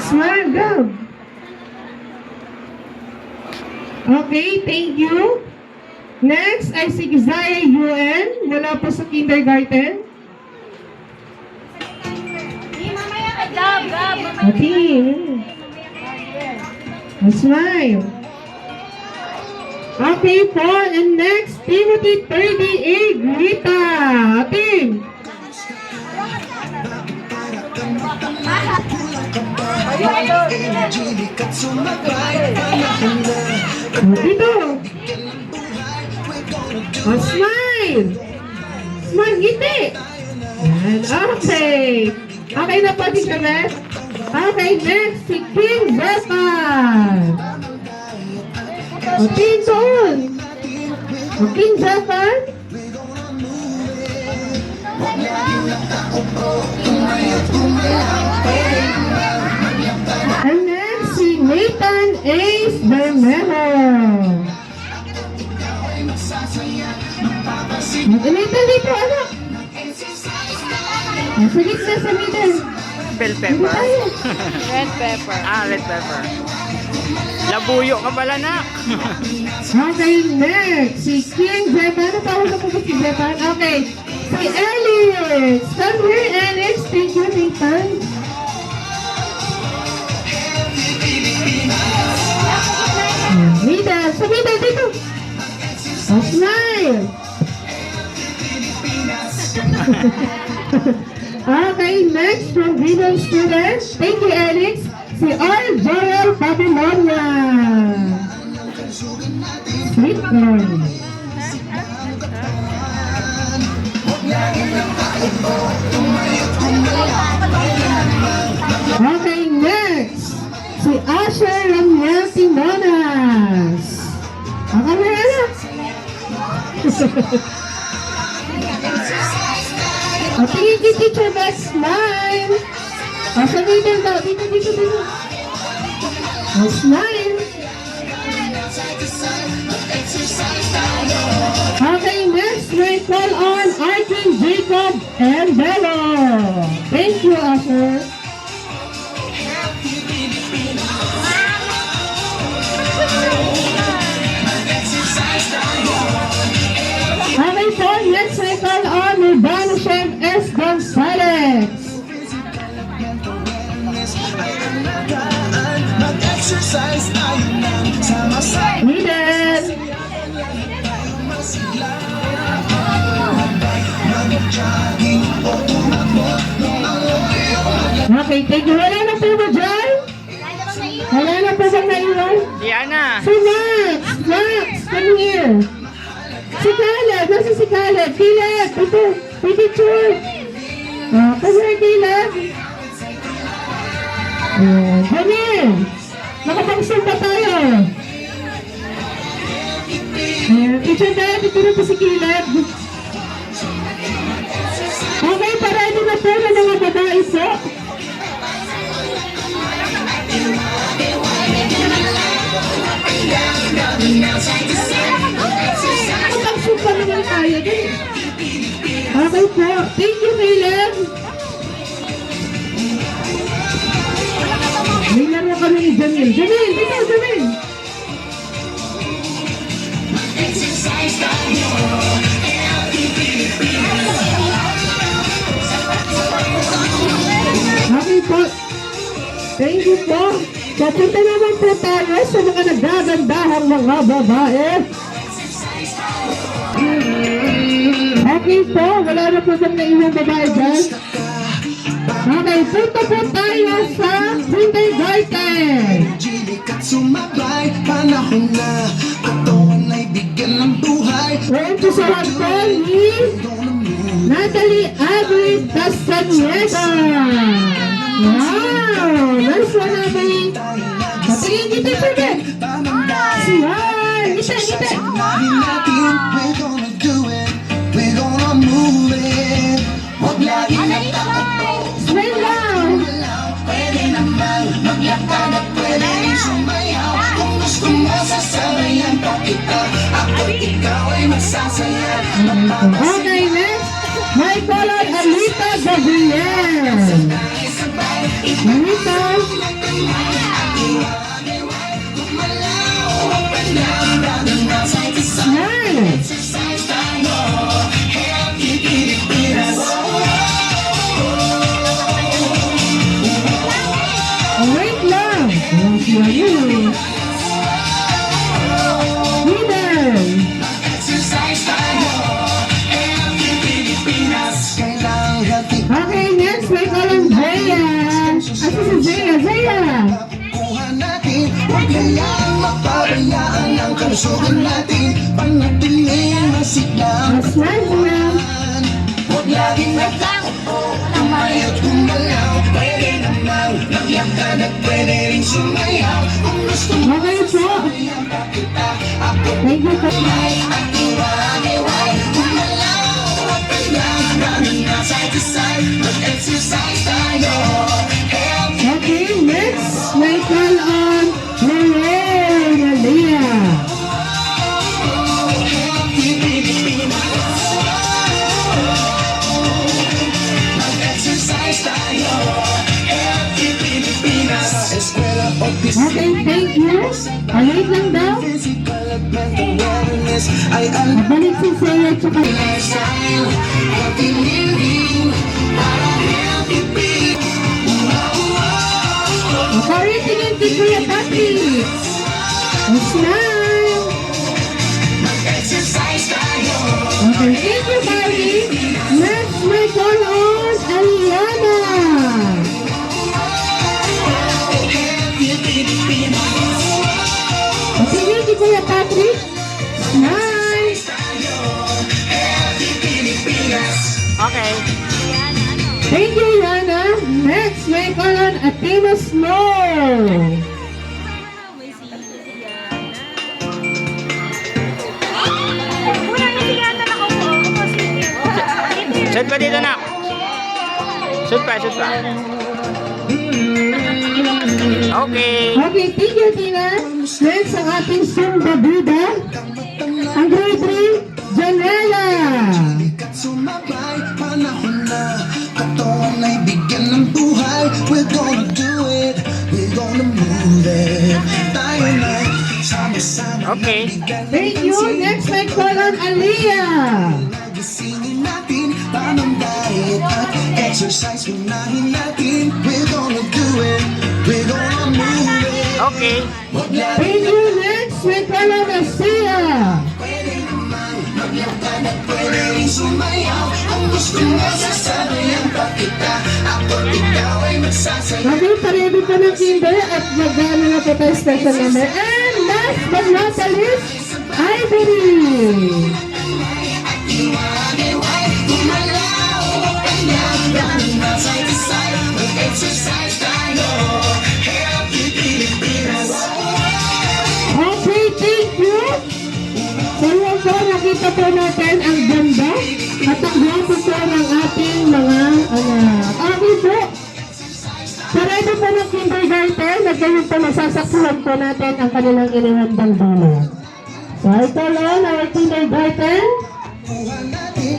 Smile, go. Okay, thank you. Next ay si Zaya UN, mula po sa kindergarten. Okay. Smile. Okay po, and next, Timothy 38, Rita. Ating. Dito. Oh, smile. Smile, ngiti. Yan, okay. Okay na po, Teacher Beth. Okay, next, si King Zephan. O, King doon. O, King Zephan. And next, si Nathan Ace Bermejo. Nathan, dito, anak. Sa gitna, sa middle. Bell pepper. Red pepper. Ah, red pepper. Labuyo ka pala, nak. Okay, next. Si King Zephan. Ano tawag na po ba si Zephan? Okay. Si Elix. Come here, Elix. Thank you, Nathan. Middle. Sa middle, dito. Oh, smile. Okay, next from Greenland students. Thank you, Alex. Si R. Joel Babylonia. Sweet girl. Okay, next. Si Asher Ramiel Tinonas. Ang kamera. O, tingin kay Teacher Beth, smile. O, sa middle daw. Dito, dito, dito. O, smile. Okay, next, we call on Arkin, Jacob, and Bello. Thank you, Asher. Okay po, next we call on Urbano Chef S. Gonzalez. Needed. Okay, thank you. Wala na po ba dyan? Wala na po bang naiwan? Diana. So Max, Max, come here. Si Caleb, nasa si Caleb? Caleb, ito, may picture. Come here, Caleb. Ganyan. Nakapag-zoom pa tayo. Teacher Dad, ito na po si Caleb. Okay, parado na po na mga babae po. Nakapag-zoom pa naman tayo. Okay po. Thank you, Caleb. May laro kami ni Jamil. Jamil, dito, Jamil. Okay po. Thank you po. Papunta naman po tayo sa mga nagagandahang mga babae. Okay po. Wala na po bang naiwang babae dyan? Okay, punta po tayo sa kindergarten. Panahon na katawan ay bigyan ng buhay. Ito sa hagdan ni Natalie Agri Castaneda. Wow! Nice one, Natalie. Patingin kita, pwede. Siyan! Kita, kita. We're gonna do it. We're gonna move it. Huwag lagi nagtatakbo. Smile lang. Pwede naman maglakad at pwede rin sumayaw. Kung gusto mo sasabayan pa kita, ako't ikaw ay magsasaya. Okay, next. May color Alita Gabriel. Alita. Yummy. Winner. Exercise tayo, healthy Pilipinas. Kailangan healthy. Okay, next may kalang Zaya. Asa si Zaya? Zaya. Kuha natin, huwag kailangang mapabayaan ang kalusugan natin. Panatiling masiglang Mas lang. huwag laging nagtakot, tumayo at gumalaw. Pwede namang magyakad at pwede rin sumayaw. Kung gusto mo Okay po. sabayan pa kita, ako Thank you po. ay at iwaniway. Gumalaw at kailangan namin na side to side. Mag-exercise tayo, healthy. Okay, next may call on Lorraine Alia. Healthy Pilipinas. Mag-exercise tayo, healthy Pilipinas. Sa eskwela o Okay, thank you. Wait lang daw. physical at mental wellness ay alam. Balik si Zaya tsaka Lifestyle, healthy living, para healthy being. okay, tingin kay Kuya Patrick. Smile. Mag-exercise tayo, Okay, thank you, Barry. Next may call on Aliana. healthy Pilipinas. Tingin kay Kuya Patrick. Smile. Healthy Pilipinas. Okay. Thank you, Yana. Next may call on Athena Snow. Shoot pa dito, nak. Shoot pa, shoot pa. Okay. Okay, thank you, Tina. Next ang ating Sumba Buda. Ang grade 3, Janela. Ikat sumabay, panahon na katawan ay bigyan ng buhay. We're gonna do it, we're gonna move it. Tayo na, sama-sama Okay. Thank you. Next may call on Aliyah. Nagisingin natin, tamang diet at exercise. Unahin natin, we're gonna do it, we're gonna move it. Okay. Huwag lang Thank you. Next may call on Asia. pwede naman maglakad at pwede rin sumayaw. Ang gusto mo sasabayan pa kita, ako at ikaw ay magsasayaw. Okay, paredo pa ng kinder at magano na po tayo special number. And last but not the least, Ivory. Iwaniway, gumalaw at kailangan na side to side. Mag-exercise tayo, healthy Pilipinas. Okay, thank you. So yun po, nakita po natin ang ganda at ang gwapo po ng ating mga anak. Okay po. Paredo po ng kindergarten at ganyan po masasaksuhan po natin ang kanilang inihandang dulo. So ito lang, our kindergarten. Kuha natin